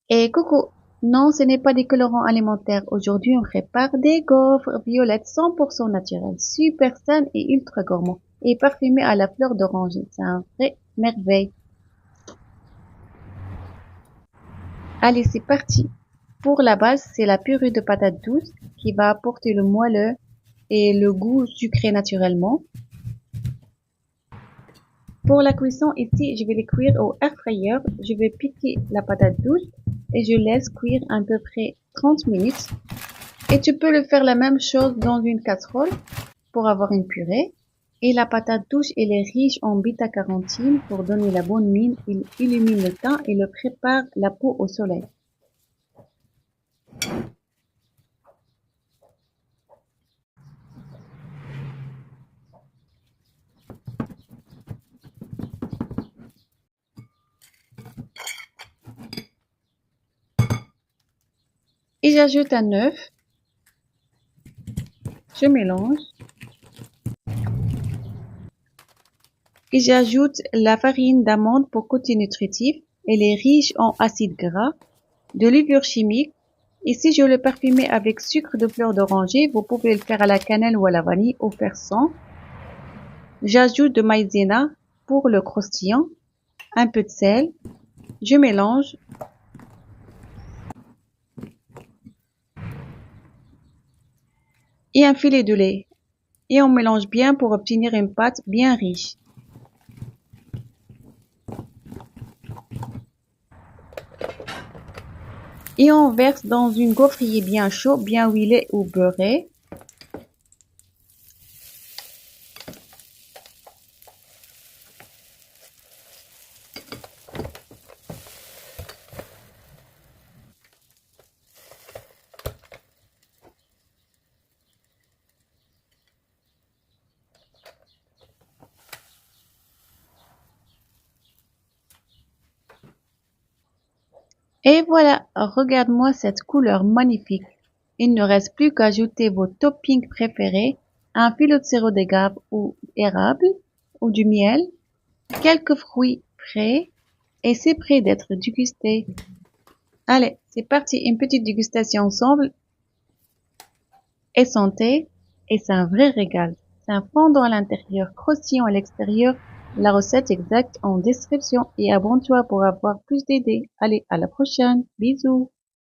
Et coucou, non, ce n'est pas des colorants alimentaires. Aujourd'hui, on prépare des gaufres violettes 100% naturelles, super saines et ultra gourmands, et parfumées à la fleur d'oranger. C'est un vrai merveille. Allez, c'est parti. Pour la base, c'est la purée de patates douces qui va apporter le moelleux et le goût sucré naturellement. Pour la cuisson, ici, je vais les cuire au air fryer. Je vais piquer la patate douce et je laisse cuire à peu près 30 minutes. Et tu peux le faire la même chose dans une casserole pour avoir une purée. Et la patate douce, elle est riche en bêta-carotène pour donner la bonne mine. Il illumine le teint et le prépare la peau au soleil. Et j'ajoute un œuf. Je mélange. Et j'ajoute la farine d'amande pour côté nutritif. Elle est riche en acides gras, de levure chimique. Ici, je le parfumé avec sucre de fleur d'oranger. Vous pouvez le faire à la cannelle ou à la vanille au faire sans. J'ajoute de maïzena pour le croustillant, un peu de sel. Je mélange. Et un filet de lait. Et on mélange bien pour obtenir une pâte bien riche. Et on verse dans une gaufrier bien chaud, bien huilé ou beurré. Et voilà, regarde-moi cette couleur magnifique. Il ne reste plus qu'à ajouter vos toppings préférés, un filet de sirop d'agave ou érable, ou du miel, quelques fruits frais, et c'est prêt d'être dégusté. Allez, c'est parti, une petite dégustation ensemble, et santé, et c'est un vrai régal. C'est un fondant à l'intérieur, croustillant à l'extérieur. La recette exacte en description et abonne-toi pour avoir plus d'idées. Allez, à la prochaine. Bisous.